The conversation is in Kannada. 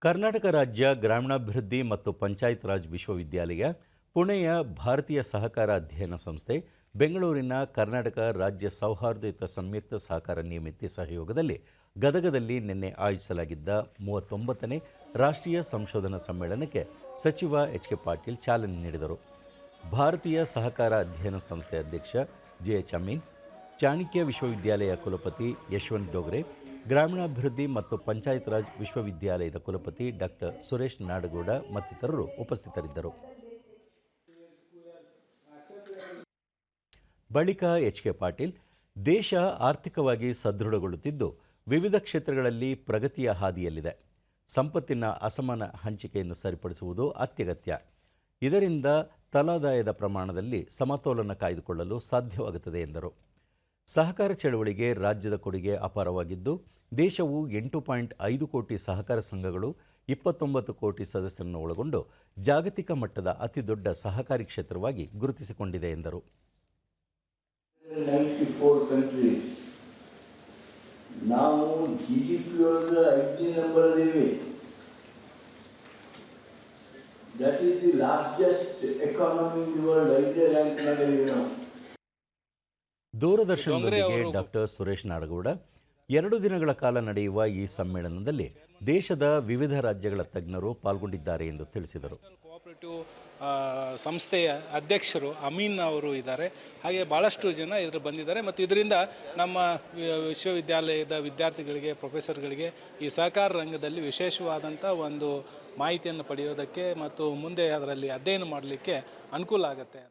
ಕರ್ನಾಟಕ ರಾಜ್ಯ ಗ್ರಾಮೀಣಾಭಿವೃದ್ಧಿ ಮತ್ತು ಪಂಚಾಯತ್ ರಾಜ್ ವಿಶ್ವವಿದ್ಯಾಲಯ, ಪುಣೆಯ ಭಾರತೀಯ ಸಹಕಾರ ಅಧ್ಯಯನ ಸಂಸ್ಥೆ, ಬೆಂಗಳೂರಿನ ಕರ್ನಾಟಕ ರಾಜ್ಯ ಸೌಹಾರ್ದಯುತ ಸಂಯುಕ್ತ ಸಹಕಾರ ನಿಯಮಿತಿ ಸಹಯೋಗದಲ್ಲಿ ಗದಗದಲ್ಲಿ ನಿನ್ನೆ ಆಯೋಜಿಸಲಾಗಿದ್ದ 39ನೇ ರಾಷ್ಟ್ರೀಯ ಸಂಶೋಧನಾ ಸಮ್ಮೇಳನಕ್ಕೆ ಸಚಿವ ಎಚ್.ಕೆ. ಪಾಟೀಲ್ ಚಾಲನೆ ನೀಡಿದರು. ಭಾರತೀಯ ಸಹಕಾರ ಅಧ್ಯಯನ ಸಂಸ್ಥೆ ಅಧ್ಯಕ್ಷ ಜೆ.ಎಚ್. ಅಮೀನ್, ಚಾಣಕ್ಯ ವಿಶ್ವವಿದ್ಯಾಲಯ ಕುಲಪತಿ ಯಶವಂತ್ ಡೋಗ್ರೆ, ಗ್ರಾಮೀಣಾಭಿವೃದ್ಧಿ ಮತ್ತು ಪಂಚಾಯತ್ ರಾಜ್ ವಿಶ್ವವಿದ್ಯಾಲಯದ ಕುಲಪತಿ ಡಾಕ್ಟರ್ ಸುರೇಶ್ ನಾಡಗೌಡ ಮತ್ತಿತರರು ಉಪಸ್ಥಿತರಿದ್ದರು. ಬಳಿಕ ಎಚ್.ಕೆ. ಪಾಟೀಲ್, ದೇಶ ಆರ್ಥಿಕವಾಗಿ ಸದೃಢಗೊಳ್ಳುತ್ತಿದ್ದು ವಿವಿಧ ಕ್ಷೇತ್ರಗಳಲ್ಲಿ ಪ್ರಗತಿಯ ಹಾದಿಯಲ್ಲಿದೆ. ಸಂಪತ್ತಿನ ಅಸಮಾನ ಹಂಚಿಕೆಯನ್ನು ಸರಿಪಡಿಸುವುದು ಅತ್ಯಗತ್ಯ. ಇದರಿಂದ ತಲಾದಾಯದ ಪ್ರಮಾಣದಲ್ಲಿ ಸಮತೋಲನ ಕಾಯ್ದುಕೊಳ್ಳಲು ಸಾಧ್ಯವಾಗುತ್ತದೆ ಎಂದರು. ಸಹಕಾರ ಚಳವಳಿಗೆ ರಾಜ್ಯದ ಕೊಡುಗೆ ಅಪಾರವಾಗಿದ್ದು, ದೇಶವು 8.5 ಕೋಟಿ ಸಹಕಾರ ಸಂಘಗಳು, 29 ಕೋಟಿ ಸದಸ್ಯರನ್ನು ಒಳಗೊಂಡು ಜಾಗತಿಕ ಮಟ್ಟದ ಅತಿದೊಡ್ಡ ಸಹಕಾರಿ ಕ್ಷೇತ್ರವಾಗಿ ಗುರುತಿಸಿಕೊಂಡಿದೆ ಎಂದರು. 94 countries. ನಾವು GDP ಒಳಗೆ 5ನೇ ನಂಬರ್ ಅದೀವಿ. That is the largest economy in the world. 5ನೇ ರ್ಯಾಂಕ್ ನಾಗದೀವಿ ನಾವು. ದೂರದರ್ಶನದೊಂದಿಗೆ ಡಾಕ್ಟರ್ ಸುರೇಶ್ ನಾಡಗೌಡ, 2 ದಿನಗಳ ಕಾಲ ನಡೆಯುವ ಈ ಸಮ್ಮೇಳನದಲ್ಲಿ ದೇಶದ ವಿವಿಧ ರಾಜ್ಯಗಳ ತಜ್ಞರು ಪಾಲ್ಗೊಂಡಿದ್ದಾರೆ ಎಂದು ತಿಳಿಸಿದರು. ಕೋಆಪರೇಟಿವ್ ಸಂಸ್ಥೆಯ ಅಧ್ಯಕ್ಷರು ಅಮೀನ್ ಅವರು ಇದ್ದಾರೆ. ಹಾಗೆ ಭಾಳಷ್ಟು ಜನ ಇದರ ಬಂದಿದ್ದಾರೆ ಮತ್ತು ಇದರಿಂದ ನಮ್ಮ ವಿಶ್ವವಿದ್ಯಾಲಯದ ವಿದ್ಯಾರ್ಥಿಗಳಿಗೆ, ಪ್ರೊಫೆಸರ್ಗಳಿಗೆ ಈ ಸಹಕಾರ ರಂಗದಲ್ಲಿ ವಿಶೇಷವಾದಂಥ ಒಂದು ಮಾಹಿತಿಯನ್ನು ಪಡೆಯೋದಕ್ಕೆ ಮತ್ತು ಮುಂದೆ ಅದರಲ್ಲಿ ಅಧ್ಯಯನ ಮಾಡಲಿಕ್ಕೆ ಅನುಕೂಲ ಆಗುತ್ತೆ.